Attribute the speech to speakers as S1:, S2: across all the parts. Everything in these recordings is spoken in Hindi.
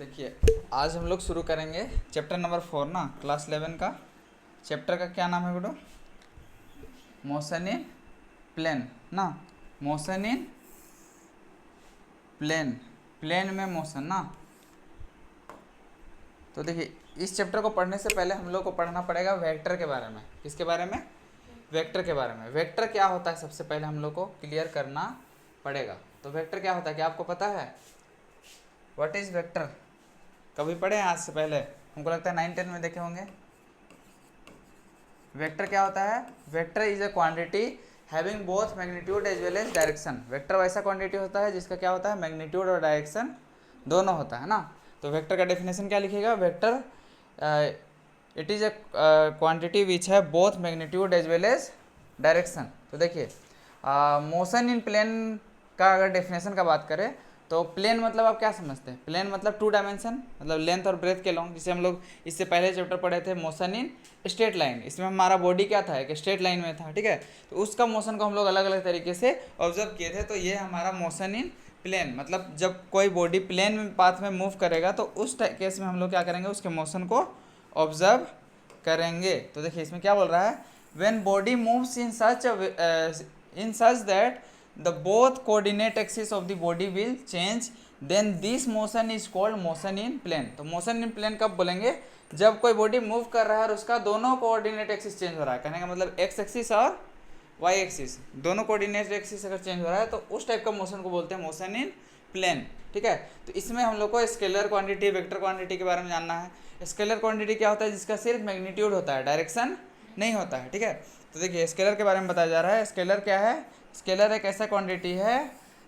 S1: देखिए आज हम लोग शुरू करेंगे चैप्टर नंबर 4 ना, क्लास 11 का। चैप्टर का क्या नाम है बेटो? मोशन इन प्लेन ना, मोशन इन प्लेन, प्लेन में मोशन ना। तो देखिए इस चैप्टर को पढ़ने से पहले हम लोग को पढ़ना पड़ेगा वेक्टर के बारे में। किसके बारे में? वेक्टर के बारे में। वेक्टर क्या होता है सबसे पहले हम लोग को क्लियर करना पड़ेगा। तो वेक्टर क्या होता है क्या आपको पता है? What is vector? कभी पढ़े हैं आज से पहले? हमको लगता है 9-10 में देखे होंगे। वेक्टर क्या होता है? Vector is a quantity having both magnitude as well as direction. Vector वैसा क्वांटिटी होता है जिसका क्या होता है? मैग्नीट्यूड और डायरेक्शन दोनों होता है ना। तो वेक्टर का डेफिनेशन क्या लिखेगा? Vector it is a quantity which है both magnitude as well as direction. तो देखिए मोशन इन प्लेन का अगर डेफिनेशन का बात करें तो प्लेन मतलब आप क्या समझते हैं? प्लेन मतलब 2 डायमेंशन, मतलब लेंथ और ब्रेथ के लॉन्ग, जिसे हम लोग इससे पहले चैप्टर पढ़े थे मोशन इन स्ट्रेट लाइन। इसमें हमारा बॉडी क्या था? एक स्ट्रेट लाइन में था, ठीक है। तो उसका मोशन को हम लोग अलग अलग तरीके से ऑब्जर्व किए थे। तो ये हमारा मोशन इन प्लेन, मतलब जब कोई बॉडी प्लेन पाथ में मूव करेगा तो उस केस में हम लोग क्या करेंगे? उसके मोशन को ऑब्जर्व करेंगे। तो देखिए इसमें क्या बोल रहा है? When body moves in such that the both coordinate axis of the body will change, then this motion is called motion in plane। तो motion in plane कब बोलेंगे? जब कोई बॉडी मूव कर रहा है और उसका दोनों कोऑर्डिनेट एक्सिस चेंज हो रहा है। कहने का मतलब एक्स एक्सिस और वाई एक्सिस दोनों कोऑर्डिनेट एक्सिस अगर चेंज हो रहा है तो उस टाइप का मोशन को बोलते हैं मोशन इन प्लेन, ठीक है। तो इसमें हम लोग को स्केलर क्वांटिटी, वेक्टर क्वांटिटी के बारे में जानना है। स्केलर क्वांटिटी क्या होता है? जिसका सिर्फ मैग्नीट्यूड होता है, डायरेक्शन नहीं होता है, ठीक है। तो देखिए स्केलर के बारे में बताया जा रहा है। स्केलर क्या है? स्केलर एक ऐसा क्वांटिटी है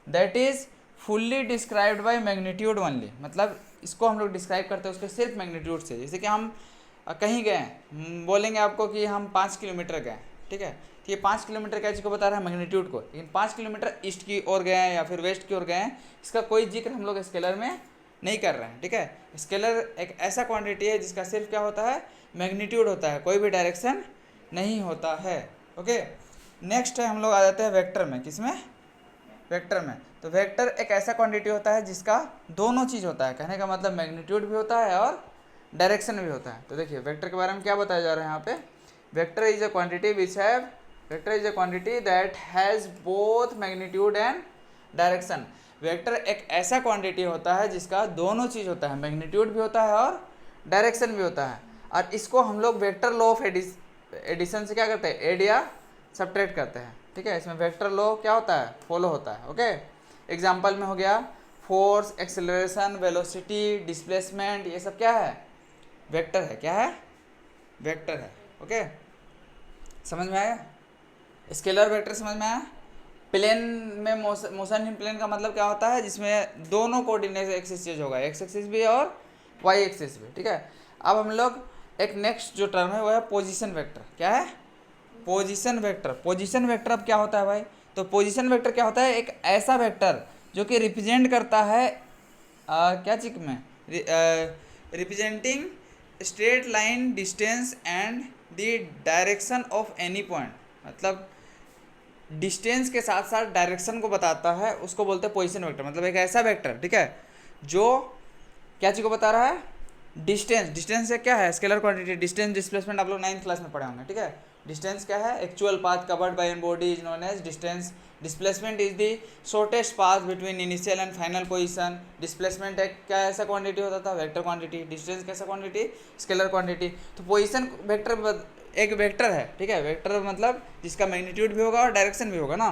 S1: that is fully described by magnitude only. मतलब इसको हम लोग डिस्क्राइब करते हैं उसके सिर्फ मैग्नीट्यूड से। जैसे कि हम कहीं गए, बोलेंगे आपको कि हम 5 किलोमीटर गए, ठीक है। तो ये 5 किलोमीटर क्या चीज़ को बता रहा है? मैग्नीट्यूड को। लेकिन 5 किलोमीटर ईस्ट की ओर गए हैं या फिर वेस्ट की ओर गए हैं, इसका कोई जिक्र हम लोग स्केलर में नहीं कर रहे हैं, ठीक है। स्केलर एक ऐसा क्वांटिटी है जिसका सिर्फ क्या होता है? मैग्नीट्यूड होता है, कोई भी डायरेक्शन नहीं होता है, ओके। नेक्स्ट है हम लोग आ जाते हैं वेक्टर में। किसमें? वेक्टर में। तो वेक्टर एक ऐसा क्वांटिटी होता है जिसका दोनों चीज़ होता है। कहने का मतलब मैग्नीट्यूड भी होता है और डायरेक्शन भी होता है। तो देखिए वेक्टर के बारे में क्या बताया जा रहा है यहाँ पे? Vector is a quantity which have, vector is a quantity that has both magnitude and direction. Vector एक ऐसा क्वांटिटी होता है जिसका दोनों चीज़ होता है, मैग्नीट्यूड भी होता है और डायरेक्शन भी होता है। और इसको हम लोग वेक्टर लॉ ऑफ एडिशन से क्या करते हैं? एड या सब्ट्रैक्ट करते हैं, ठीक है। इसमें वेक्टर लॉ क्या होता है? फॉलो होता है, ओके। एग्जाम्पल में हो गया फोर्स, एक्सेलरेशन, वेलोसिटी, डिस्प्लेसमेंट, ये सब क्या है? वेक्टर है। क्या है? वेक्टर है, ओके। समझ में आया? स्केलर वेक्टर समझ में आया? प्लेन में मोशन इन प्लेन का मतलब क्या होता है? जिसमें दोनों कोऑर्डिनेट एक्सिस चेंज होगा, एक्स एक्सिस भी और वाई एक्सिस भी, ठीक है। अब हम लोग एक नेक्स्ट जो टर्म है वो है पोजीशन वेक्टर। क्या है? Position vector. पोजीशन वेक्टर अब क्या होता है भाई? तो पोजीशन वेक्टर क्या होता है? एक ऐसा वेक्टर जो कि रिप्रेजेंट करता है क्या चीज में? Representing straight line, distance and the direction of any point. मतलब डिस्टेंस के साथ साथ डायरेक्शन को बताता है, उसको बोलते हैं पोजीशन वेक्टर। मतलब एक ऐसा वेक्टर, ठीक है, जो क्या चीज़ को बता रहा है? डिस्टेंस। डिस्टेंस से क्या है? Scalar quantity. डिस्टेंस डिस्प्लेसमेंट आप लोग 9th क्लास में पढ़े होंगे, ठीक है। डिस्टेंस क्या है? Actual path covered by an body is known as distance. Displacement is the shortest path between initial and final position. Displacement एक क्या ऐसा क्वांटिटी होता था? Vector quantity. डिस्टेंस कैसा क्वांटिटी? Scalar quantity. तो पोजीशन वेक्टर एक वेक्टर है, ठीक है। वेक्टर मतलब जिसका मैग्नीट्यूड भी होगा और डायरेक्शन भी होगा ना।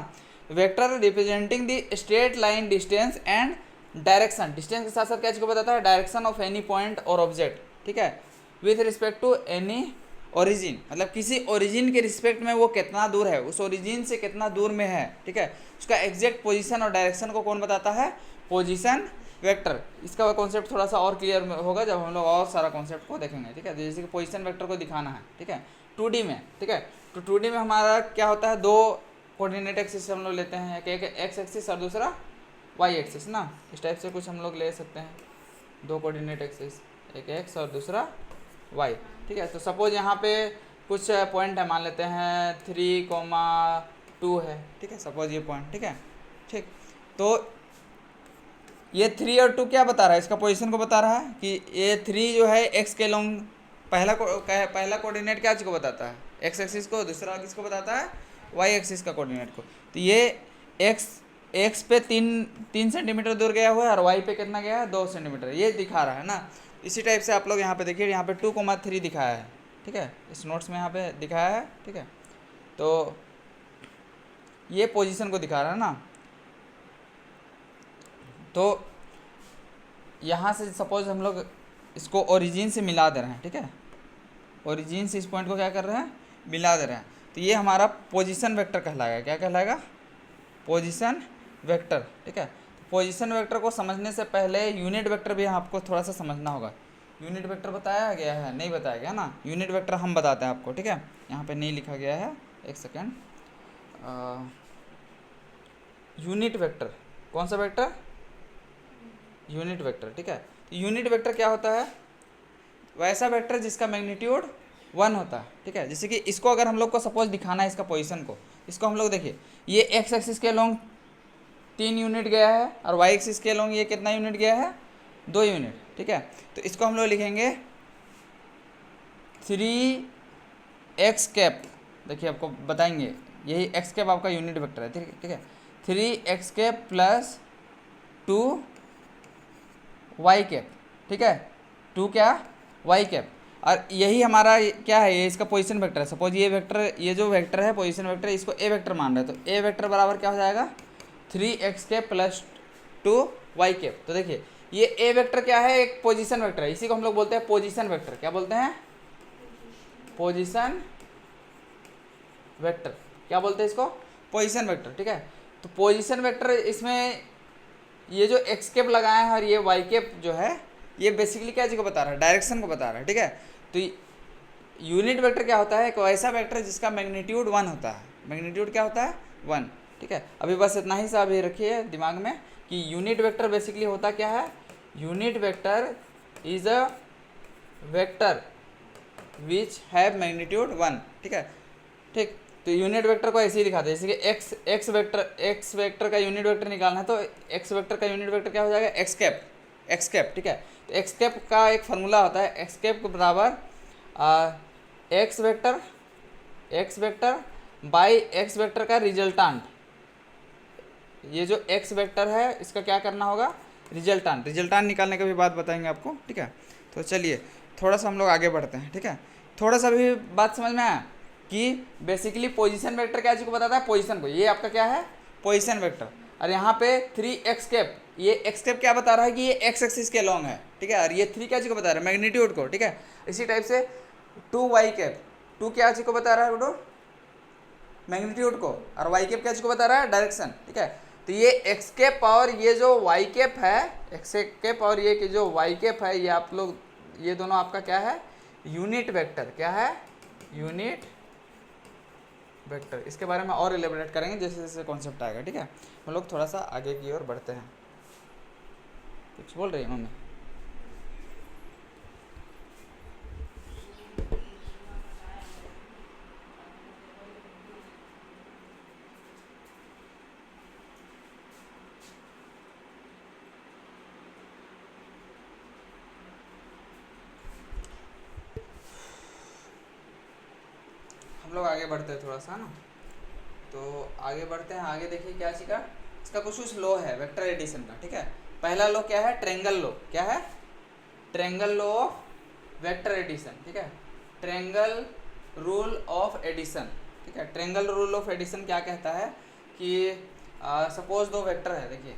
S1: Vector representing the straight line, distance and direction. Distance के साथ साथ क्या चीज़ को बताता है? डायरेक्शन ऑफ एनी पॉइंट और ऑब्जेक्ट, ठीक है, with respect to any origin. मतलब किसी ओरिजिन के रिस्पेक्ट में वो कितना दूर है, उस ओरिजिन से कितना दूर में है, ठीक है। उसका एग्जैक्ट पोजीशन और डायरेक्शन को कौन बताता है? Position vector. इसका कॉन्सेप्ट थोड़ा सा और क्लियर होगा जब हम लोग और सारा कॉन्सेप्ट को देखेंगे, ठीक है। जैसे कि पोजीशन वेक्टर को दिखाना है, ठीक है, 2D में, ठीक है। तो 2D में हमारा क्या होता है? 2 कोऑर्डिनेट एक्सिस हम लोग लेते हैं, एक एक्स एक्सिस और दूसरा वाई एक्सिस ना। इस टाइप से कुछ हम लोग ले सकते हैं, 2 कोऑर्डिनेट एक्सिस, एक एक्स और दूसरा वाई, ठीक है। तो सपोज यहाँ पे कुछ पॉइंट है, मान लेते हैं 3,2 है, ठीक है, सपोज ये पॉइंट, ठीक है, ठीक। तो ये 3 और 2 क्या बता रहा है, इसका पोजीशन को बता रहा है कि ये 3 जो है एक्स के लॉन्ग, पहला कोऑर्डिनेट क्या चीज़ को बताता है, एक्स एक्सिस को, दूसरा किसको बताता है, वाई एक्सिस का कोऑर्डिनेट को। तो ये एक्स एक्स पे 3 सेंटीमीटर दूर गया हुआ है और वाई पे कितना गया है, 2 सेंटीमीटर, ये दिखा रहा है ना। इसी टाइप से आप लोग यहाँ पे देखिए, यहाँ पे 2,3 दिखाया है, ठीक है, इस नोट्स में यहाँ पे दिखाया है, ठीक है। तो ये पोजीशन को दिखा रहा है ना। तो यहाँ से सपोज हम लोग इसको ओरिजिन से मिला दे रहे हैं, ठीक है, ओरिजिन से इस पॉइंट को क्या कर रहे हैं, मिला दे रहे हैं। तो ये हमारा पोजीशन वेक्टर कहलाएगा, क्या कहलाएगा, पोजीशन वेक्टर, ठीक है। तो पोजीशन वेक्टर को समझने से पहले यूनिट वेक्टर भी आपको थोड़ा सा समझना होगा। यूनिट वेक्टर बताया गया है, नहीं बताया गया ना, यूनिट वेक्टर हम बताते हैं आपको, ठीक है। यहाँ पे नहीं लिखा गया है, एक सेकेंड। यूनिट वेक्टर, कौन सा वेक्टर, यूनिट वेक्टर, ठीक है। तो यूनिट वेक्टर क्या होता है, वैसा वेक्टर जिसका मैग्नीट्यूड 1 होता है, ठीक है। जैसे कि इसको अगर हम लोग को सपोज दिखाना है, इसका पोजीशन को, इसको हम लोग देखिए, ये एक्स एक्सिस के लॉन्ग 3 यूनिट गया है और वाई एक्सिस के लॉन्ग ये कितना यूनिट गया है, 2 यूनिट, ठीक है। तो इसको हम लोग लिखेंगे 3x कैप, देखिए आपको बताएंगे, यही x कैप आपका यूनिट वेक्टर है, ठीक है। 3x cap plus 2y cap, ठीक है, 2 क्या, y कैप। और यही हमारा क्या है, ये इसका पोजीशन वेक्टर है। सपोज ये वेक्टर, ये जो वेक्टर है पोजीशन वेक्टर, इसको ए वेक्टर मान रहे हैं, तो ए वेक्टर बराबर क्या हो जाएगा, 3x cap plus 2y cap. तो देखिए ये ए वेक्टर क्या है, एक पोजीशन वेक्टर है, इसी को हम लोग बोलते हैं पोजीशन वेक्टर। क्या बोलते हैं, पोजीशन वेक्टर, क्या बोलते हैं इसको, पोजीशन वेक्टर, ठीक है। तो पोजीशन वेक्टर, इसमें ये जो एक्स कैप लगाए हैं और ये वाई कैप जो है, ये बेसिकली क्या चीज़ को बता रहा है, डायरेक्शन को बता रहा है, ठीक है। तो यूनिट वेक्टर क्या होता है, एक ऐसा वेक्टर जिसका मैग्नीट्यूड 1 होता है, मैग्नीट्यूड क्या होता है, 1, ठीक है। अभी बस इतना ही सा अभी रखिए दिमाग में कि यूनिट वेक्टर बेसिकली होता क्या है, unit vector is a vector which have magnitude 1, ठीक है, ठीक। तो यूनिट वेक्टर को ऐसे ही दिखाते हैं, जैसे कि एक्स वेक्टर का यूनिट वेक्टर निकालना है, तो एक्स वेक्टर का यूनिट वेक्टर क्या हो जाएगा, एक्स कैप, ठीक है। तो एक्स कैप का एक फार्मूला होता है, एक्स कैप के बराबर x vector by x vector का रिजल्टांट। ये जो एक्स वेक्टर है इसका क्या करना होगा, रिजल्टांट निकालने का भी बात बताएंगे आपको, ठीक है। तो चलिए थोड़ा सा हम लोग आगे बढ़ते हैं, ठीक है। थोड़ा सा भी बात समझ में आया कि बेसिकली पोजीशन वेक्टर क्या चीज़ को बताता है, पोजीशन को, ये आपका क्या है, पोजीशन वेक्टर। और यहाँ पे 3x कैप, ये x कैप क्या बता रहा है कि ये x एक्सिस के लॉन्ग है, ठीक है। और ये 3 क्या चीज़ को बता रहा है, मैग्नीट्यूड को, ठीक है। इसी टाइप से 2y कैप, 2 क्या चीज़ को बता रहा है बेटो, मैग्नीट्यूड को, और y कैप क्या चीज़ को बता रहा है, डायरेक्शन, ठीक है। तो ये x कैप और ये जो y कैप है, x कैप और ये जो y कैप है, ये आप लोग, ये दोनों आपका क्या है, यूनिट वेक्टर, क्या है, यूनिट वेक्टर। इसके बारे में और एलिबरेट करेंगे जैसे जैसे कॉन्सेप्ट आएगा, ठीक है। हम लोग थोड़ा सा आगे की ओर बढ़ते हैं। कुछ बोल रही है मम्मी, हम लोग आगे बढ़ते हैं थोड़ा सा ना। तो आगे बढ़ते हैं, आगे देखिए क्या चीज़ का, इसका कुछ लो है वेक्टर एडिशन का, ठीक है। पहला लो क्या है, ट्रेंगल लो, क्या है, triangle law of vector addition, ठीक है, ट्रेंगल रूल ऑफ एडिशन, ठीक है। ट्रेंगल रूल ऑफ एडिशन क्या कहता है कि सपोज 2 वेक्टर है, देखिए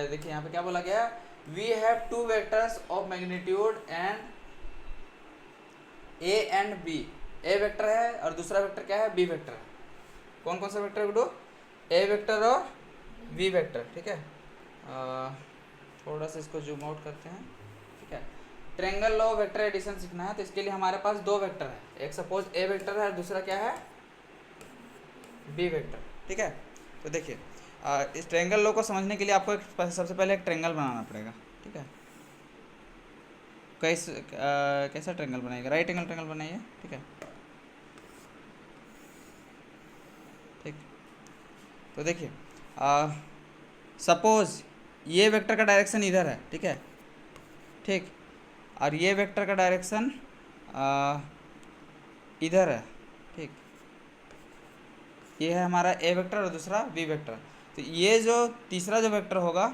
S1: देखिए यहाँ पे क्या बोला गया, we have 2 vectors of magnitude and A and B. A vector है और दूसरा वेक्टर क्या है, बी वेक्टर है। कौन कौन सा वेक्टर है बेटो, ए वेक्टर और बी वेक्टर, ठीक है। थोड़ा सा इसको जूम आउट करते हैं, ठीक है। ट्रेंगल लॉ वेक्टर एडिशन सीखना है, तो इसके लिए हमारे पास 2 वेक्टर है, एक सपोज ए वेक्टर है और दूसरा क्या है, बी वेक्टर, ठीक है। तो देखिए इस ट्रेंगल लॉ को समझने के लिए आपको सबसे पहले एक ट्रेंगल बनाना पड़ेगा, ठीक है। कैसा ट्रेंगल बनाइएगा, राइट एंगल ट्रेंगल बनाइए, ठीक है, ठीक। तो देखिए सपोज ये वेक्टर का डायरेक्शन इधर है, ठीक है, ठीक, और ये वेक्टर का डायरेक्शन इधर है, ठीक, ये है हमारा ए वेक्टर और दूसरा बी वेक्टर। तो ये जो तीसरा जो वेक्टर होगा,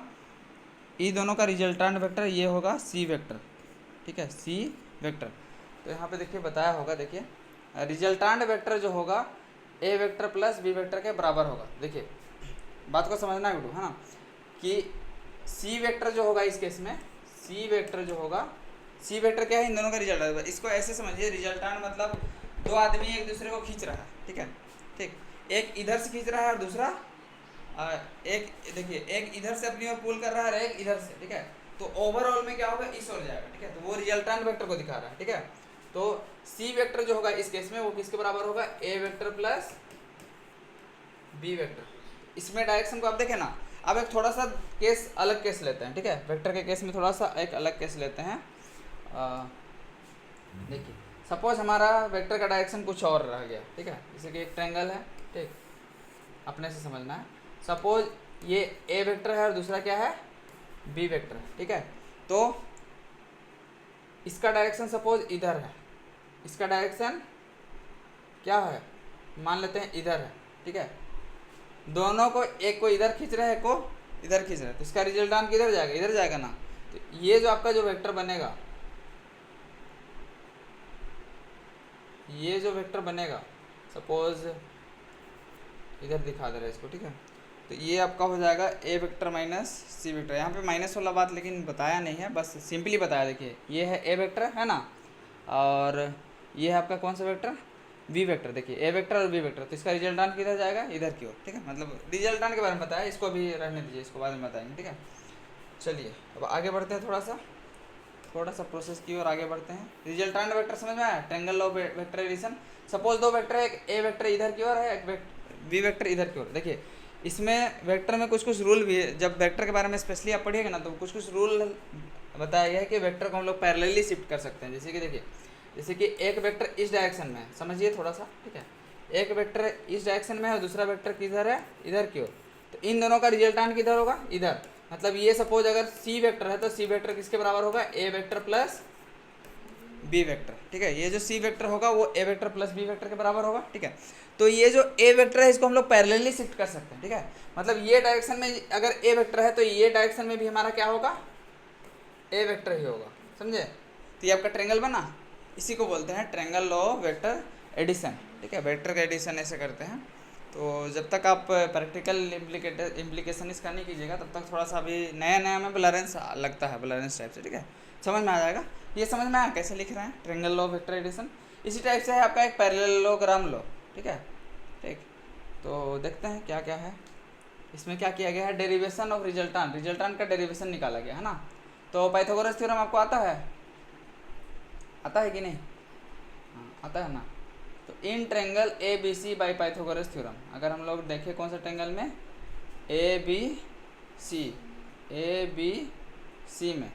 S1: ये दोनों का रिजल्टेंट वेक्टर ये होगा सी वेक्टर, ठीक है, सी वेक्टर। तो यहाँ पे देखिए बताया होगा, देखिए रिजल्टेंट वेक्टर जो होगा ए वेक्टर प्लस बी वेक्टर के बराबर होगा। देखिए बात को समझना है बेटू, है ना, कि सी वेक्टर जो होगा इस केस में, सी वेक्टर जो होगा, सी वेक्टर क्या है, इन दोनों का रिजल्टेंट। इसको ऐसे समझिए, रिजल्टेंट मतलब दो आदमी एक दूसरे को खींच रहा है, ठीक है, ठीक, एक इधर से खींच रहा है और दूसरा एक, देखिए एक इधर से अपनी ओर पुल कर रहा है और एक इधर से, ठीक है। तो ओवरऑल में क्या होगा, इस ओर जाएगा, ठीक है, तो वो रिजल्टेंट वेक्टर को दिखा रहा है, ठीक है। तो सी वेक्टर जो होगा इस केस में वो किसके बराबर होगा, ए वेक्टर प्लस बी वेक्टर। इसमें डायरेक्शन को आप देखें ना। अब एक थोड़ा सा केस, अलग केस लेते हैं, ठीक है, वेक्टर के केस में थोड़ा सा एक अलग केस लेते हैं। देखिए सपोज हमारा वेक्टर का डायरेक्शन कुछ और रह गया, ठीक है, जैसे कि एक ट्रायंगल है, ठीक, अपने से समझना है। सपोज ये ए वेक्टर है और दूसरा क्या है, बी वेक्टर है, ठीक है। तो इसका डायरेक्शन सपोज इधर है, इसका डायरेक्शन क्या है, मान लेते हैं इधर है, ठीक है। दोनों को, एक को इधर खींच रहे हैं, एक को इधर खींच रहे हैं, तो इसका रिजल्टेंट किधर जाएगा, इधर जाएगा ना। तो ये जो आपका जो वेक्टर बनेगा, ये जो वेक्टर बनेगा, सपोज इधर दिखा दे रहा है इसको, ठीक है, तो ये आपका हो जाएगा ए वेक्टर माइनस सी वेक्टर। यहाँ पे माइनस वाला बात लेकिन बताया नहीं है, बस सिंपली बताया। देखिए ये है ए वेक्टर, है ना, और ये है आपका कौन सा वेक्टर, बी वेक्टर। देखिए ए वेक्टर और बी वेक्टर, तो इसका रिजल्टेंट किधर जाएगा, इधर की ओर, ठीक है। मतलब रिजल्टेंट के बारे में बताया, इसको भी रहने दीजिए, इसको बाद में बताएंगे, ठीक है। चलिए अब आगे बढ़ते हैं, थोड़ा सा प्रोसेस की ओर आगे बढ़ते हैं। रिजल्टेंट वेक्टर समझ में आया, triangle of vector addition. Suppose दो वेक्टर है, एक ए वेक्टर इधर की ओर है, एक बी वेक्टर इधर की ओर। देखिए इसमें वेक्टर में कुछ कुछ रूल भी है, जब वेक्टर के बारे में स्पेशली आप पढ़िएगा ना, तो कुछ कुछ रूल बताया गया है कि वेक्टर को हम लोग पैरेलली शिफ्ट कर सकते हैं। जैसे कि देखिए, जैसे कि एक वेक्टर इस डायरेक्शन में है, समझिए थोड़ा सा, ठीक है, एक वेक्टर इस डायरेक्शन में है और दूसरा वेक्टर किधर है, इधर की ओर। तो इन दोनों का रिजल्टेंट किधर होगा, इधर। मतलब ये सपोज अगर सी वेक्टर है, तो सी वेक्टर किसके बराबर होगा, ए वेक्टर प्लस बी वेक्टर, ठीक है। ये जो सी वेक्टर होगा वो ए वेक्टर प्लस बी वेक्टर के बराबर होगा, ठीक है। तो ये जो ए वेक्टर है इसको हम लोग पैरेलली शिफ्ट कर सकते हैं, ठीक है। मतलब ये डायरेक्शन में अगर ए वेक्टर है तो ये डायरेक्शन में भी हमारा क्या होगा, ए वेक्टर ही होगा, समझे। तो ये आपका ट्रायंगल बना, इसी को बोलते हैं ट्रायंगल ऑफ वेक्टर एडिशन, ठीक है। वेक्टर का एडिशन ऐसे करते हैं। तो जब तक आप प्रैक्टिकल इम्प्लीकेशन इसका नहीं कीजिएगा, तब तक थोड़ा सा अभी नया नया में ब्लरेंस लगता है, ब्लरेंस टाइप से, ठीक है। समझ में आ जाएगा, ये समझ में आया कैसे लिख रहे हैं ट्रायंगल ऑफ वेक्टर एडिशन। इसी टाइप से है आपका एक पैरेललोग्राम लो, ठीक है, ठीक। तो देखते हैं क्या क्या है इसमें। क्या किया गया है, डेरिवेशन ऑफ रिजल्टेंट, रिजल्टेंट का डेरिवेशन निकाला गया है ना। तो पाइथागोरस थ्योरम आपको आता है कि नहीं, हाँ आता है ना। तो in triangle A B C by Pythagoras theorem, अगर हम लोग देखें कौन सा ट्रायंगल में, ए बी सी में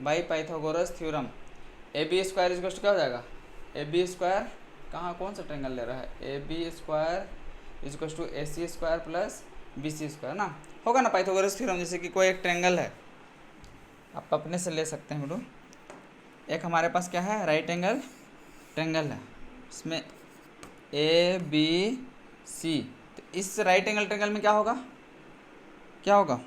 S1: by Pythagoras theorem, A B square is क्या हो जाएगा, ए बी स्क्वायर कहाँ, कौन सा ट्रायंगल ले रहा है, A B square is to A C square plus B C square ना, होगा ना पाइथागोरस थ्योरम। जैसे कि कोई एक ट्रायंगल है, आप अपने से ले सकते हैं बेटू। एक हमारे पास क्या है, राइट एंगल ट्रायंगल है, इसमें ए बी सी। तो इस राइट एंगल ट्रायंगल में क्या होगा,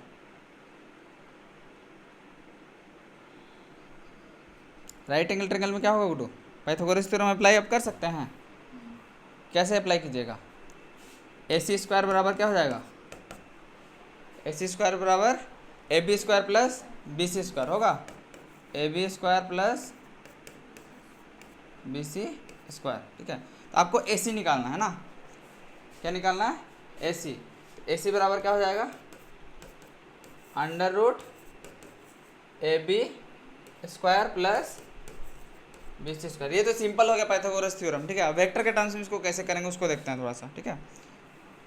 S1: राइट एंगल ट्रायंगल में क्या होगा बेटू, पाइथागोरस थ्योरम अप्लाई आप कर सकते हैं। कैसे अप्लाई कीजिएगा, ए सी स्क्वायर बराबर क्या हो जाएगा, ए सी स्क्वायर बराबर a B square plus B C square होगा, a B square plus B C square, ठीक है। तो आपको ए सी निकालना है ना, क्या निकालना है, ए सी। तो ए सी बराबर क्या हो जाएगा, under root A B square plus B C square. ये तो सिंपल हो गया पाइथागोरस थ्योरम, ठीक है। वेक्टर के टर्म्स में इसको कैसे करेंगे उसको देखते हैं थोड़ा सा, ठीक है।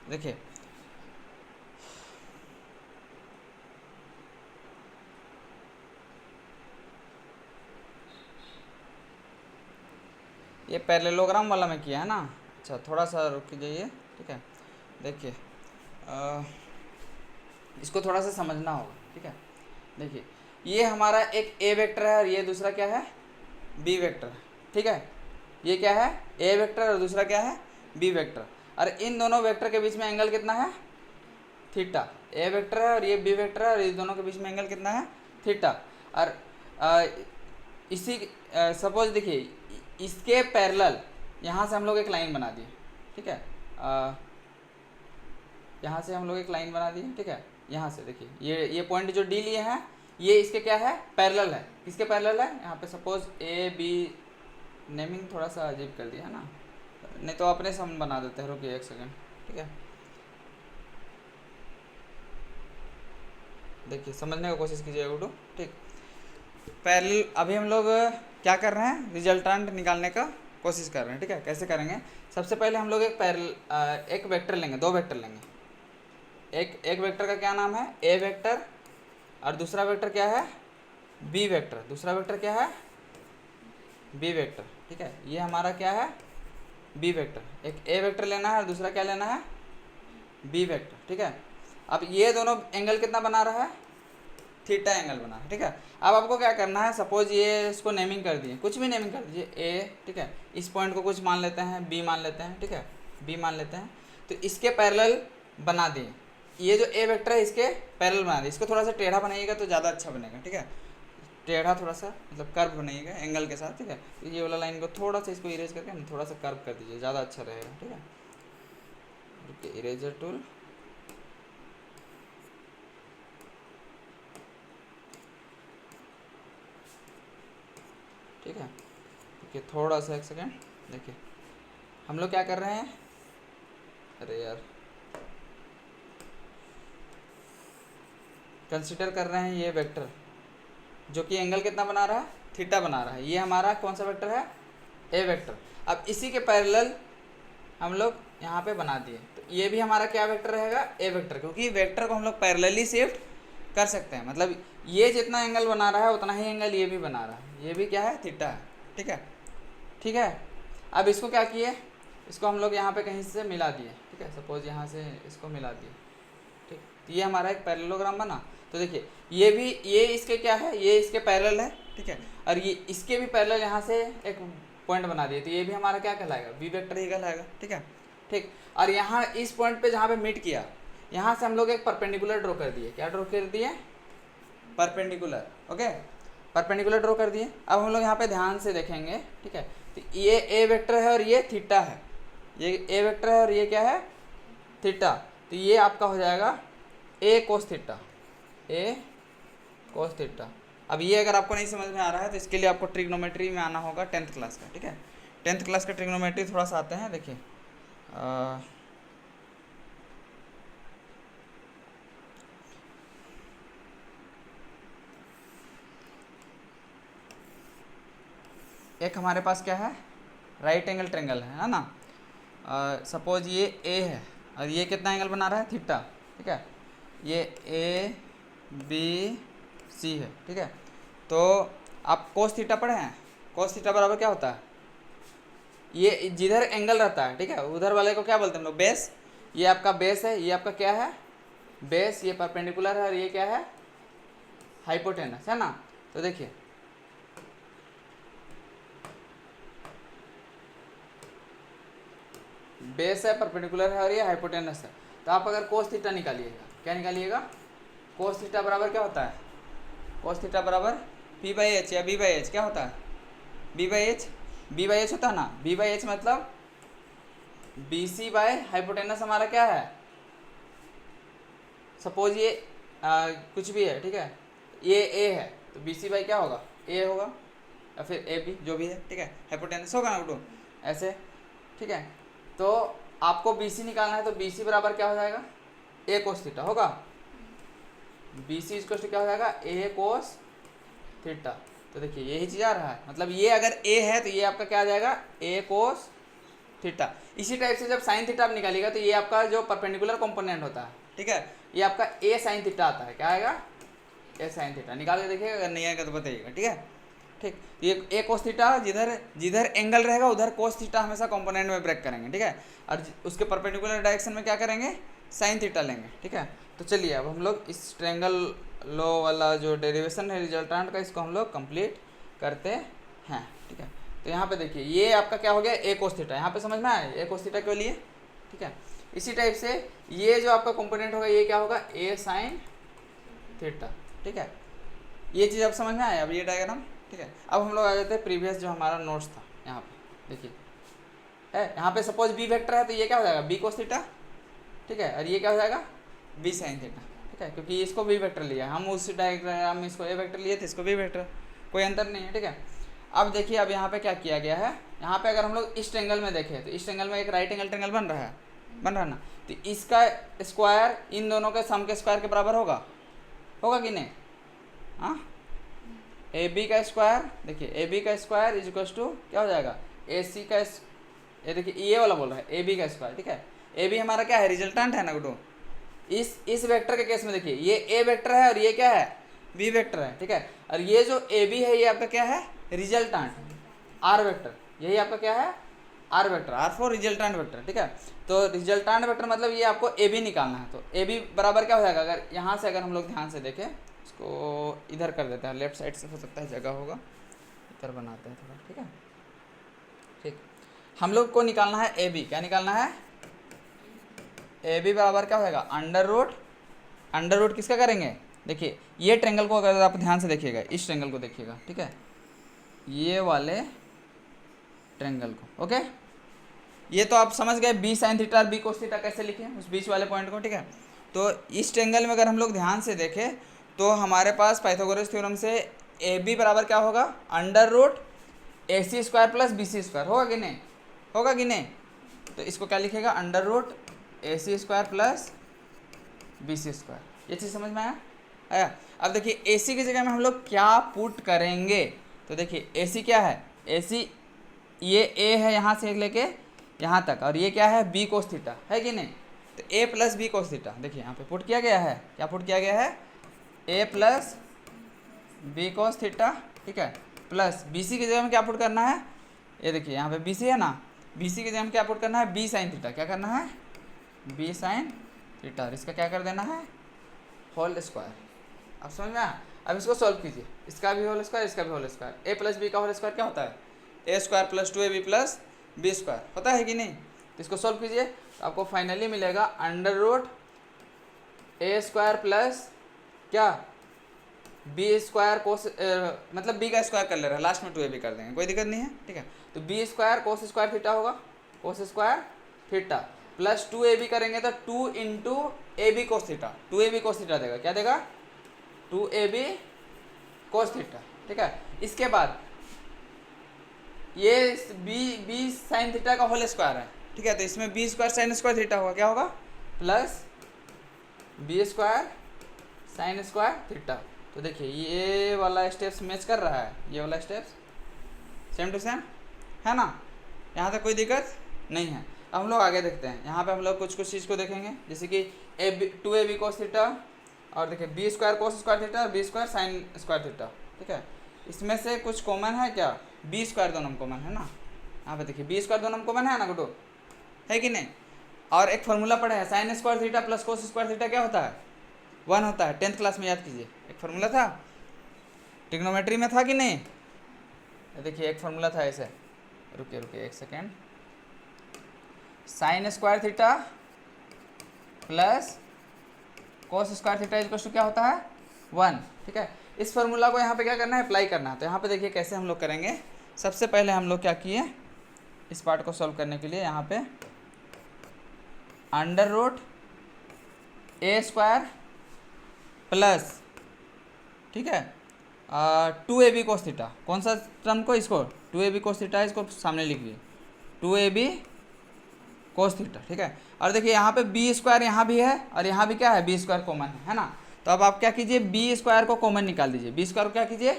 S1: देखिए ये पैरेललोग्राम वाला में किया है ना। अच्छा थोड़ा सा रुक जाइए, ठीक है। देखिए इसको थोड़ा सा समझना होगा, ठीक है। देखिए ये हमारा एक ए वेक्टर है और ये दूसरा क्या है, बी वेक्टर है, ठीक है। ये क्या है, ए वेक्टर और दूसरा क्या है, बी वेक्टर। और इन दोनों वेक्टर के बीच में एंगल कितना है, थीटा। ए वेक्टर है और ये बी वेक्टर है और इस दोनों के बीच में एंगल कितना है, थीटा। और इसी सपोज देखिए इसके पैरेलल यहाँ से हम लोग एक लाइन बना दिए, ठीक है। यहाँ से हम लोग एक लाइन बना दिए, ठीक है। यहाँ से देखिए ये पॉइंट जो डी लिए हैं ये इसके क्या है, पैरेलल है। किसके पैरेलल है, यहाँ पे सपोज ए बी, नेमिंग थोड़ा सा अजीब कर दिया है ना, नहीं तो अपने से हम बना देते हैं, रुकिए एक सेकेंड, ठीक है। देखिए समझने की कोशिश कीजिए गुड्डू, ठीक। पैरेलल अभी हम लोग क्या कर रहे हैं, रिजल्टेंट निकालने का कोशिश कर रहे हैं, ठीक है। कैसे करेंगे, सबसे पहले हम लोग एक वेक्टर लेंगे, दो वेक्टर लेंगे। एक वेक्टर का क्या नाम है, ए वेक्टर, और दूसरा वेक्टर क्या है, बी वेक्टर। दूसरा वेक्टर क्या है, बी वेक्टर, ठीक है। ये हमारा क्या है, बी वेक्टर। एक ए वेक्टर लेना है और दूसरा क्या लेना है, बी वेक्टर, ठीक है। अब ये दोनों एंगल कितना बना रहा है, थीटा एंगल बना है, ठीक है। अब आपको क्या करना है, सपोज ये इसको नेमिंग कर दिए, कुछ भी नेमिंग कर दीजिए, ए, ठीक है। इस पॉइंट को कुछ मान लेते हैं, बी मान लेते हैं, ठीक है, बी मान लेते हैं। तो इसके पैरेलल बना दिए, ये जो ए वेक्टर है इसके पैरेलल बना दिए। इसको थोड़ा सा टेढ़ा बनाइएगा तो ज़्यादा अच्छा बनेगा, ठीक है। टेढ़ा थोड़ा सा मतलब कर्व बनाइएगा एंगल के साथ, ठीक है। तो ये वाला लाइन को थोड़ा सा इसको इरेज करके हम थोड़ा सा कर्व कर दीजिए, ज़्यादा अच्छा रहेगा, ठीक है। इरेजर टूल, ठीक है। देखिए थोड़ा सा एक सेकेंड, देखिए हम लोग क्या कर रहे हैं, अरे यार कंसिडर कर रहे हैं ये वेक्टर जो कि एंगल कितना बना रहा है, थीटा बना रहा है। ये हमारा कौन सा वेक्टर है, ए वेक्टर। अब इसी के पैरेलल हम लोग यहाँ पे बना दिए, तो ये भी हमारा क्या वेक्टर रहेगा, ए वेक्टर, क्योंकि वेक्टर को हम लोग पैरेलली शिफ्ट कर सकते हैं। मतलब ये जितना एंगल बना रहा है उतना ही एंगल ये भी बना रहा है, ये भी क्या है, थीटा है, ठीक है, ठीक है। अब इसको क्या किए, इसको हम लोग यहाँ पे कहीं से मिला दिए, ठीक है। सपोज यहाँ से इसको मिला दिए, ठीक। तो ये हमारा एक पैरेललोग्राम बना। तो देखिए ये भी, ये इसके क्या है, ये इसके पैरेलल है, ठीक है। और ये इसके भी पैरेलल यहाँ से एक पॉइंट बना दिए, तो ये भी हमारा क्या कहलाएगा, बी वेक्टर ही कहलाएगा, ठीक है, ठीक। और यहाँ इस पॉइंट पे जहाँ पे मीट किया, यहाँ से हम लोग एक परपेंडिकुलर ड्रॉ कर दिए। क्या ड्रॉ कर दिए, परपेंडिकुलर, ओके, परपेंडिकुलर ड्रॉ कर दिए। अब हम लोग यहाँ पे ध्यान से देखेंगे, ठीक है। तो ये ए वेक्टर है और ये थीटा है, ये ए वेक्टर है और ये क्या है, थीटा। तो ये आपका हो जाएगा ए कोस थीटा, ए कोस थीटा। अब ये अगर आपको नहीं समझ में आ रहा है तो इसके लिए आपको ट्रिग्नोमेट्री में आना होगा 10th क्लास का, ठीक है। 10th क्लास का ट्रिग्नोमेट्री थोड़ा सा आते हैं, देखिए एक हमारे पास क्या है, राइट एंगल ट्रेंगल है ना। सपोज ये ए है और ये कितना एंगल बना रहा है, थीटा, ठीक है। ये ए बी सी है, ठीक है। तो आप कोस थीटा पढ़े हैं, कोस थीटा बराबर क्या होता है, ये जिधर एंगल रहता है, ठीक है, उधर वाले को क्या बोलते हैं हम लोग, बेस। ये आपका बेस है, ये आपका क्या है, बेस, ये परपेंडिकुलर है और ये क्या है, हाइपोटेनस है ना। तो देखिए बेस है, परपेंडिकुलर है और ये हाइपोटेनस है। तो आप अगर कोस थीटा निकालिएगा, क्या निकालिएगा, कोस थीटा बराबर क्या होता है, कोस थीटा बराबर पी बाई एच या बी बाई एच, क्या होता है, B by H, B by H होता है ना। बी बाई एच मतलब बी सी बाय हाइपोटेनस हमारा क्या है, सपोज ये कुछ भी है, ठीक है, ये ए है तो बी सी बाई क्या होगा, ए होगा, या फिर ए बी जो भी है, ठीक है, हाइपोटेनस होगा ना टू ऐसे, ठीक है। तो आपको बी सी निकालना है, तो बी सी बराबर क्या हो जाएगा, ए कोस थीटा होगा। बी सी इक्वल टू क्या हो जाएगा, ए कोस थीटा। तो देखिए यही चीज़ आ रहा है, मतलब ये अगर ए है तो ये आपका क्या आ जाएगा, ए कोस थीटा। इसी टाइप से जब साइन थीटा आप निकालिएगा तो ये आपका जो परपेंडिकुलर कंपोनेंट होता है, ठीक है, ये आपका ए साइन थीटा आता है, क्या आएगा, ए साइन थीटा। निकाल के देखिएगा, अगर नहीं आएगा तो बताइएगा, ठीक है, ठीक। ये ए कोस थीटा, जिधर जिधर एंगल रहेगा उधर कोस थीटा हमेशा कंपोनेंट में ब्रेक करेंगे, ठीक है। और उसके परपेंडिकुलर डायरेक्शन में क्या करेंगे, साइन थीटा लेंगे, ठीक है। तो चलिए अब हम लोग इस ट्रायंगल लो वाला जो डेरिवेशन है रिजल्टेंट का, इसको हम लोग कंप्लीट करते हैं। ठीक है, तो यहाँ पे देखिए ये आपका क्या हो गया, ए कोस थीटा, यहाँ पे समझ में आया, ए कोस थीटा क्यों लिए। ठीक है, इसी टाइप से ये जो आपका कंपोनेंट होगा ये क्या होगा, ए साइन थीटा। ठीक है, ये चीज़ अब समझ में आया, अब ये डायग्राम। ठीक है, अब हम लोग आ जाते हैं प्रीवियस जो हमारा नोट्स था। यहाँ पे देखिए है, यहाँ पे सपोज बी वेक्टर है तो ये क्या हो जाएगा, बी कोस थीटा। ठीक है, और ये क्या हो जाएगा, बी साइन थीटा। ठीक है, क्योंकि इसको बी वेक्टर लिया, हम उस डायग्राम में इसको ए वेक्टर लिए थे, इसको बी वेक्टर, कोई अंतर नहीं है। ठीक है, अब देखिए अब यहाँ पे क्या किया गया है, यहाँ पे अगर हम लोग इस ट्रेंगल में देखें तो इस ट्रेंगल में एक राइट एंगल ट्रेंगल बन रहा है ना, तो इसका स्क्वायर इन दोनों के सम के स्क्वायर के बराबर होगा कि नहीं। हाँ, ए बी का स्क्वायर, देखिए ए बी का स्क्वायर इज इक्वल टू क्या हो जाएगा, ए सी का, ये देखिए ये वाला बोल रहा है ए बी का स्क्वायर। ठीक है, ए बी हमारा क्या है, रिजल्टेंट है ना गुटू। इस वेक्टर के केस में देखिए ये ए वेक्टर है और ये क्या है, बी वेक्टर है। ठीक है, और ये जो ए बी है ये आपका क्या है, रिजल्टेंट आर वेक्टर, यही आपका क्या है, are vector, R for resultant vector. ठीक है, तो रिजल्टेंट वेक्टर मतलब ये आपको ए बी निकालना है, तो ए बी बराबर क्या हो जाएगा, अगर यहाँ से अगर हम लोग ध्यान से देखें, इसको इधर कर देते हैं, लेफ्ट साइड से हो सकता है जगह होगा, इधर बनाते हैं थोड़ा। ठीक है, ठीक, हम लोग को निकालना है ए बी, क्या निकालना है, ए बी बराबर क्या होगा, अंडर रूट किसका करेंगे, देखिए ये ट्रेंगल को अगर आप ध्यान से देखिएगा, इस ट्रेंगल को देखिएगा। ठीक है, ये वाले ट्रेंगल को, ओके, ये तो आप समझ गए बी साइन थीटा और बी कोस थीटा कैसे लिखे उस बीच वाले पॉइंट को। ठीक है, तो इस ट्रेंगल में अगर हम लोग ध्यान से देखें तो हमारे पास पाइथागोरस थ्योरम से ए बी बराबर क्या होगा, under root a C square plus B C square, होगा कि नहीं, तो इसको क्या लिखेगा, under root a C square plus B C square. ये चीज़ समझ में आया। अब देखिए ए सी की जगह में हम लोग क्या पुट करेंगे, तो देखिए ए सी क्या है, ए सी ये ए है यहाँ से लेके यहाँ तक, और ये क्या है, बी कोस थीटा, है कि नहीं, तो ए प्लस बी कोस थीटा, देखिए यहाँ पे पुट किया गया है, क्या पुट किया गया है, ए प्लस बी कोस थीटा। ठीक है, प्लस बी सी की जगह में क्या पुट करना है, ये देखिए यहाँ पे बी सी है ना, बी सी की जगह में क्या पुट करना है, बी साइन थीटा, क्या करना है, बी साइन थीटा, और इसका क्या कर देना है, होल स्क्वायर। अब समझ में आया, अब इसको सॉल्व कीजिए, इसका भी होल स्क्वायर, इसका भी whole square, a plus b का होल स्क्वायर क्या होता है, a square plus 2ab plus B square होता है कि नहीं, तो इसको सॉल्व कीजिए तो आपको फाइनली मिलेगा under root a square plus क्या, बी स्क्वायर कोस, मतलब बी का स्क्वायर कर ले रहा है, लास्ट में 2ab कर देंगे, कोई दिक्कत नहीं है। ठीक है, तो b square cos square theta होगा, cos square theta plus 2ab करेंगे तो 2 into a b cos theta, 2ab cos theta देगा, क्या देगा, 2ab कोस थीटा। ठीक है, इसके बाद ये बी साइन थीटा का होल स्क्वायर है। ठीक है, तो इसमें B square sine square theta होगा, क्या होगा, plus B square sine square theta. तो देखिए ये वाला स्टेप्स मैच कर रहा है, ये वाला स्टेप्स सेम टू सेम है ना, यहाँ तक कोई दिक्कत नहीं है। अब हम लोग आगे देखते हैं, यहाँ पे हम लोग कुछ चीज़ को देखेंगे, जैसे कि two a b cos theta, और देखिए b square cos square theta और b square sine square theta. ठीक है, इसमें से कुछ कॉमन है क्या, बी स्क्वायर दोनों कॉमन है ना, यहाँ पे देखिए बी स्क्वायर दोनों कॉमन है ना गुटो, है कि नहीं, और एक फॉर्मूला पढ़ा है, sign square theta plus cos square theta क्या होता है, 1 होता है, 10th क्लास में याद कीजिए, एक फार्मूला था, ट्रिग्नोमेट्री में था कि नहीं, देखिए एक फार्मूला था ऐसे, रुकिए एक second, sine square theta plus cos square theta equal to क्या होता है, 1। ठीक है, इस फार्मूला को यहाँ पे क्या करना है, अप्लाई करना है। तो यहाँ पे देखिए कैसे हम लोग करेंगे, सबसे पहले हम लोग क्या किए, इस पार्ट को सॉल्व करने के लिए यहाँ पे under root a square plus, ठीक है, 2ab कोस थीटा, कौन सा टर्म को, इसको 2ab कोस थीटा, इसको सामने लिख लीजिए, 2ab कोस थीटा। ठीक है, और देखिए यहाँ पे बी स्क्वायर यहाँ भी है और यहाँ भी क्या है, बी स्क्वायर कॉमन है ना, तो अब आप क्या कीजिए, बी स्क्वायर को कॉमन निकाल दीजिए, बी स्क्वायर को क्या कीजिए,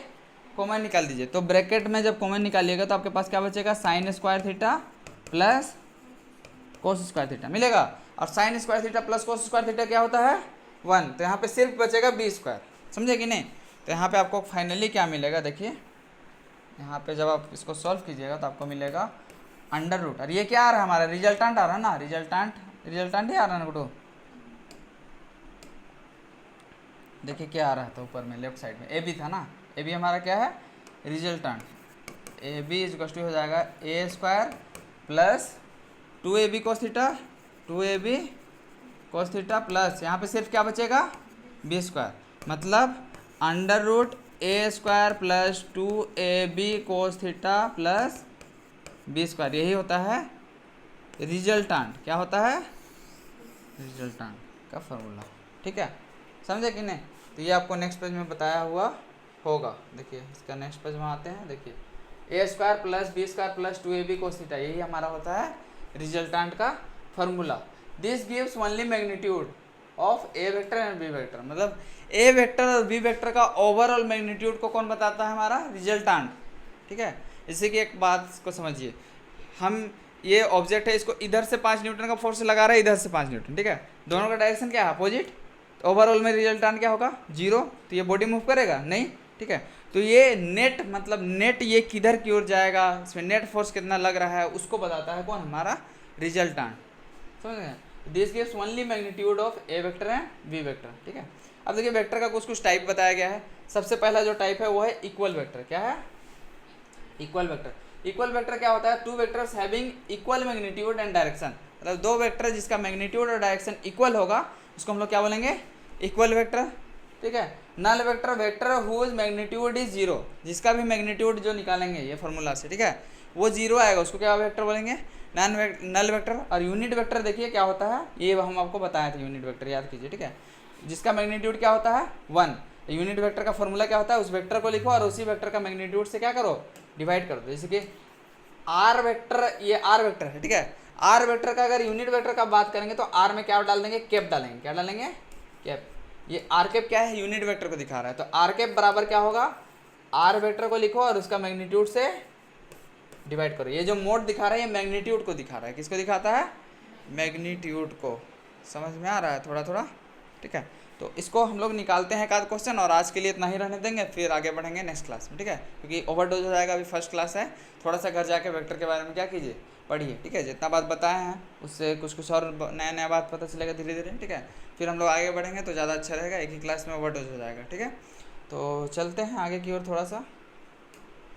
S1: कॉमन निकाल दीजिए। तो ब्रैकेट में जब कॉमन निकालिएगा तो आपके पास क्या बचेगा, sign square theta plus cos square theta मिलेगा, और sign square theta plus cos square theta क्या होता है, 1। तो यहाँ पे सिर्फ बचेगा बी स्क्वायर, समझे कि नहीं। तो यहाँ पे आपको फाइनली क्या मिलेगा, देखिए यहाँ पे जब आप इसको सॉल्व कीजिएगा तो आपको मिलेगा अंडर रूट, और ये क्या आ रहा है हमारा, रिजल्टेंट आ रहा है ना, रिजल्टेंट ही आ रहा है ना गुटो, देखिए क्या आ रहा था ऊपर में लेफ्ट साइड में, ए बी था ना, ए बी हमारा क्या है रिजल्टेंट, ए बी इज हो जाएगा a square plus 2ab cos theta, 2ab cos theta plus यहाँ पे सिर्फ क्या बचेगा बी स्क्वायर, मतलब under root a square plus 2ab cos theta plus B square, यही होता है रिजल्टेंट। क्या होता है रिजल्टेंट का फॉर्मूला। ठीक है, समझे कि नहीं। तो ये आपको नेक्स्ट पेज में बताया हुआ होगा। देखिए इसका नेक्स्ट पेज में आते हैं। देखिए a square plus B square plus 2ab cos theta, यही हमारा होता है रिजल्टेंट का formula. This gives only magnitude of A vector and B vector, मतलब ए वेक्टर और बी वेक्टर का ओवरऑल मैग्नीट्यूड को कौन बताता है हमारा रिजल्टेंट। ठीक है, जैसे कि एक बात को समझिए, हम ये ऑब्जेक्ट है, इसको इधर से 5 न्यूटन का फोर्स लगा रहा है, इधर से 5 न्यूटन। ठीक है, दोनों का डायरेक्शन क्या है अपोजिट, तो ओवरऑल में रिजल्टेंट क्या होगा 0, तो ये बॉडी मूव करेगा नहीं। ठीक है, तो ये नेट मतलब नेट ये किधर की ओर जाएगा, इसमें नेट फोर्स कितना लग रहा है उसको बताता है कौन हमारा रिजल्टेंट। समझ गए, this gives only magnitude of A vector and B vector. ठीक है, अब देखिए वेक्टर का कुछ कुछ टाइप बताया गया है। सबसे पहला जो टाइप है वो है इक्वल वेक्टर। क्या है इक्वल वेक्टर। इक्वल वेक्टर क्या होता है, two vectors having equal magnitude and direction, मतलब दो वेक्टर जिसका मैग्नीट्यूड और डायरेक्शन इक्वल होगा उसको हम लोग क्या बोलेंगे इक्वल वेक्टर। ठीक है, null vector vector whose magnitude is 0, जिसका भी मैग्नीट्यूड जो निकालेंगे ये फॉर्मूला से, ठीक है, वो 0 आएगा उसको क्या वेक्टर बोलेंगे नल वेक्टर। और यूनिट वेक्टर देखिए क्या होता है, ये हम आपको बताए थे यूनिट वेक्टर याद कीजिए। ठीक है, जिसका मैग्नीट्यूड क्या होता है 1, यूनिट वेक्टर का फॉर्मूला क्या होता है, उस वेक्टर को लिखो और उसी वेक्टर का मैग्नीट्यूड से क्या करो डिवाइड कर दो। जैसे कि आर वेक्टर, ये आर वेक्टर है। ठीक है, आर वेक्टर का अगर यूनिट वेक्टर का बात करेंगे तो आर में क्या डाल देंगे कैप डालेंगे। क्या डालेंगे कैप। ये आर कैप क्या है यूनिट वेक्टर को दिखा रहा है, तो आर कैप बराबर क्या होगा आर वेक्टर को लिखो और उसका मैग्नीट्यूड से डिवाइड करो। ये जो मोड दिखा रहा है ये मैग्नीट्यूड को दिखा रहा है, किसको दिखाता है मैग्नीट्यूड को। समझ में आ रहा है थोड़ा थोड़ा। ठीक है, तो इसको हम लोग निकालते हैं एक आध क्वेश्चन, और आज के लिए इतना ही रहने देंगे, फिर आगे बढ़ेंगे नेक्स्ट क्लास में। ठीक है, क्योंकि ओवरडोज हो जाएगा, अभी फर्स्ट क्लास है, थोड़ा सा घर जाके वेक्टर के बारे में क्या कीजिए पढ़िए। ठीक है, जितना बात बताए हैं उससे कुछ कुछ और नया नया बात पता चलेगा धीरे धीरे। ठीक है, फिर हम लोग आगे बढ़ेंगे तो ज़्यादा अच्छा रहेगा, एक ही क्लास में ओवरडोज हो जाएगा। ठीक है, तो चलते हैं आगे की ओर थोड़ा सा।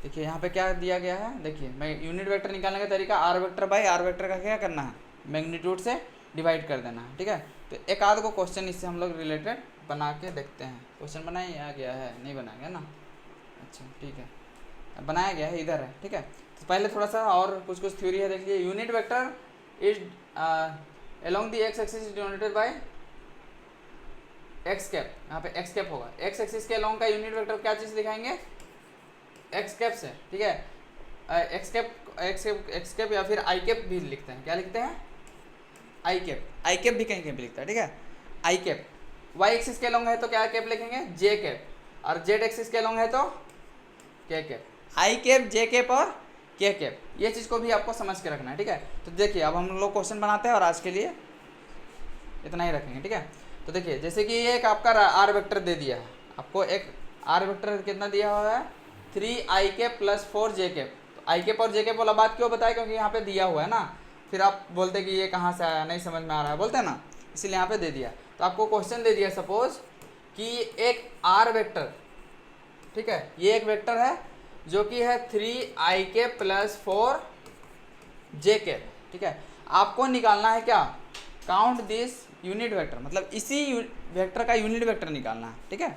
S1: देखिए यहाँ पे क्या दिया गया है, देखिए मैं यूनिट वेक्टर निकालने का तरीका R vector by R vector का क्या करना है मैग्नीट्यूड से डिवाइड कर देना है। ठीक है, तो एक आध को क्वेश्चन इससे हम लोग रिलेटेड बना के देखते हैं। क्वेश्चन बनाया गया है नहीं बनाया गया ना, अच्छा ठीक है बनाया गया है इधर है। ठीक है, तो पहले थोड़ा सा और कुछ कुछ थ्योरी है देख लीजिए। Unit vector is along the x axis denoted by x cap, यहाँ पे एक्स कैप होगा। एक्स एक्सिस के अलोंग का यूनिट वेक्टर क्या चीज़ दिखाएंगे एक्स कैप से। ठीक है, एक्स कैप या फिर आई कैप भी लिखते हैं। क्या लिखते हैं आई कैप भी कहीं कहीं भी लिखता है। ठीक है, आई कैप। वाई एक्सिस के लॉन्ग है तो क्या कैप लिखेंगे जे कैप, और जेड एक्सिस के लॉन्ग है तो के कैप। आई कैप जे कैप और के कैप, ये चीज़ को भी आपको समझ के रखना है। ठीक है, तो देखिए अब हम लोग क्वेश्चन बनाते हैं और आज के लिए इतना ही रखेंगे। ठीक है, तो देखिए जैसे कि ये एक आपका आर वेक्टर दे दिया है आपको, एक आर वेक्टर कितना दिया हुआ है 3i cap plus 4j cap. तो आई कैप और जे कैप वाला बात क्यों बताया, क्योंकि यहाँ पे दिया हुआ है ना, फिर आप बोलते कि ये कहाँ से आया नहीं समझ में आ रहा है बोलते हैं ना, इसीलिए यहाँ पे दे दिया। तो आपको क्वेश्चन दे दिया सपोज कि एक आर वेक्टर, ठीक है, ये एक वेक्टर है जो कि है 3i cap plus 4j cap. ठीक है, आपको निकालना है क्या काउंट दिस यूनिट वेक्टर, मतलब इसी वेक्टर का यूनिट वेक्टर निकालना है। ठीक है,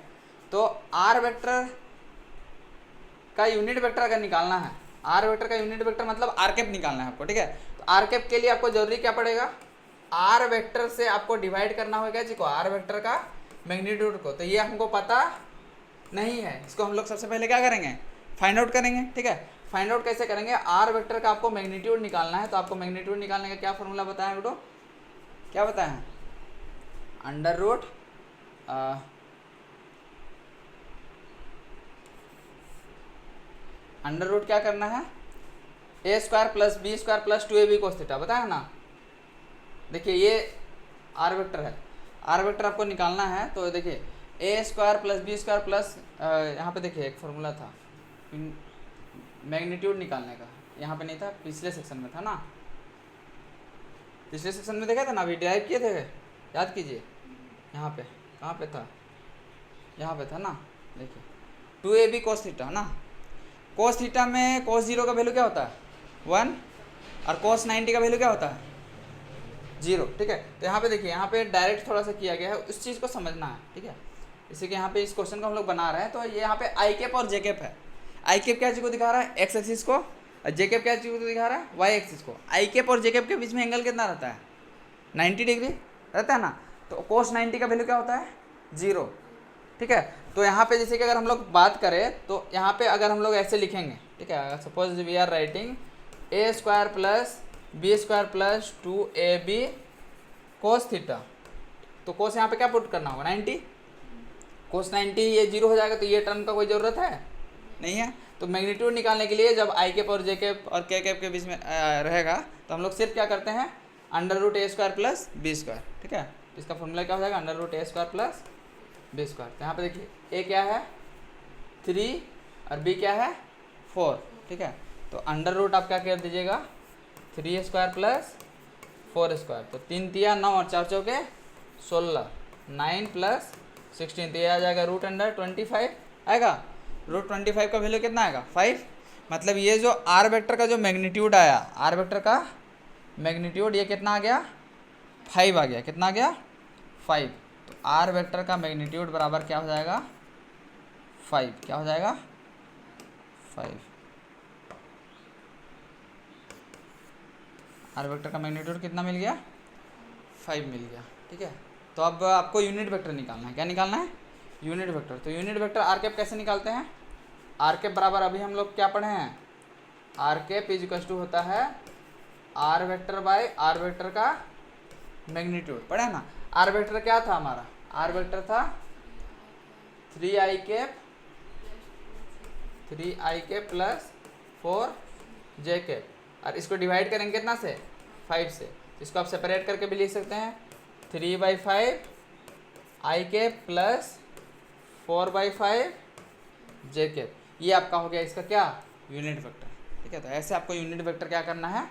S1: तो आर वेक्टर का यूनिट वेक्टर अगर निकालना है, आर वेक्टर का यूनिट वेक्टर मतलब आर कैप निकालना है आपको। ठीक है, तो आर कैप के लिए आपको जरूरी क्या पड़ेगा आर वेक्टर से आपको डिवाइड करना होगा जी को आर वेक्टर का मैग्नीट्यूड को। तो ये हमको पता नहीं है, इसको हम लोग सबसे पहले क्या करेंगे फाइंड आउट करेंगे। ठीक है, फाइंड आउट कैसे करेंगे, आर वेक्टर का आपको मैग्नीट्यूड निकालना है। तो आपको मैग्नीट्यूड निकालने का क्या फॉर्मूला बताया बेटो, क्या बताया है अंडर रूट अंडर रूट क्या करना है a square plus B square plus 2ab cos theta, बताया ना। देखिए ये आर वेक्टर है, आर वेक्टर आपको निकालना है। तो देखिए a square plus B square plus यहाँ पे देखिए एक फॉर्मूला था मैग्नीट्यूड निकालने का, यहाँ पे नहीं था, पिछले सेक्शन में था ना, पिछले सेक्शन में देखा था ना, अभी डिराइव किए थे, याद कीजिए यहाँ पे कहाँ पे था यहाँ पे था ना, देखिए 2ab cos थीटा ना, cos थीटा में cos 0 का वैल्यू क्या होता है 1 और cos 90 का वैल्यू क्या होता है 0, ठीक है। तो यहाँ पे देखिए, यहाँ पे डायरेक्ट थोड़ा सा किया गया है, उस चीज़ को समझना है, ठीक है। इसी के यहाँ पे इस क्वेश्चन को हम लोग बना रहे हैं, तो ये यहाँ पे आई कैप और जे कैप है। आई कैप क्या चीज़ को दिखा रहा है एक्स एक्सिस को, और जे कैप क्या चीज़ को दिखा रहा है वाई एक्सिस को। आई कैप और जे कैप के बीच में एंगल कितना रहता है 90 डिग्री रहता है ना, तो cos 90 का वैल्यू क्या होता है 0, ठीक है। तो यहाँ पे जैसे कि अगर हम लोग बात करें तो यहाँ पे अगर हम लोग ऐसे लिखेंगे, ठीक है, suppose we are writing a square plus B square plus 2ab cos theta, तो cos यहाँ पे क्या पुट करना होगा 90, cos 90 ये 0 हो जाएगा, तो ये टर्म का कोई ज़रूरत है नहीं है। तो मैग्नीट्यूड निकालने के लिए जब आई कैप और जे कैप और के कैप के बीच में रहेगा, तो हम लोग सिर्फ क्या करते हैं under root a square plus B square, ठीक है। इसका फॉर्मूला क्या हो जाएगा under root a square plus B square. तो यहाँ पे देखिए ए क्या है 3 और बी क्या है 4, ठीक है। तो अंडर रूट आप क्या कर दीजिएगा 3 स्क्वायर प्लस 4 स्क्वायर, तो 3 तिया 9 और 4 चौके 16, 9 प्लस 16, तो ये आ जाएगा रूट अंडर 25 आएगा। रूट 25 का वैल्यू कितना आएगा 5, मतलब ये जो आर वेक्टर का जो मैग्नीट्यूड आया, आर वेक्टर का मैग्नीट्यूड ये कितना आ गया 5 आ गया, कितना आ गया 5। तो आर वेक्टर का मैग्नीट्यूड बराबर क्या हो जाएगा 5, क्या हो जाएगा 5। आर वेक्टर का मैग्नीट्यूड कितना मिल गया 5 मिल गया, ठीक है। तो अब आपको यूनिट वेक्टर निकालना है, क्या निकालना है यूनिट वेक्टर। तो यूनिट वेक्टर आर कैप कैसे निकालते हैं, आर कैप बराबर अभी हम लोग क्या पढ़े हैं, R cap is equal to होता है are vector by R vector का मैग्नीट्यूड, पढ़े ना। आर वेक्टर क्या था हमारा, आर वेक्टर था 3i cap plus 4j cap, और इसको डिवाइड करेंगे कितना से 5 से, इसको आप सेपरेट करके भी लिख सकते हैं 3/5 i cap plus 4/5 j cap, ये आपका हो गया इसका क्या यूनिट वेक्टर, ठीक है। तो ऐसे आपको यूनिट वेक्टर क्या करना है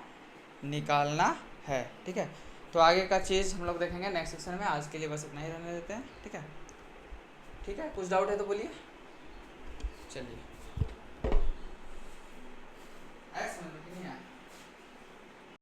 S1: निकालना है, ठीक है। तो आगे का चीज़ हम लोग देखेंगे नेक्स्ट सेक्शन में, आज के लिए बस इतना ही रहने देते हैं, ठीक है। ठीक है, कुछ डाउट है तो बोलिए, चलिए।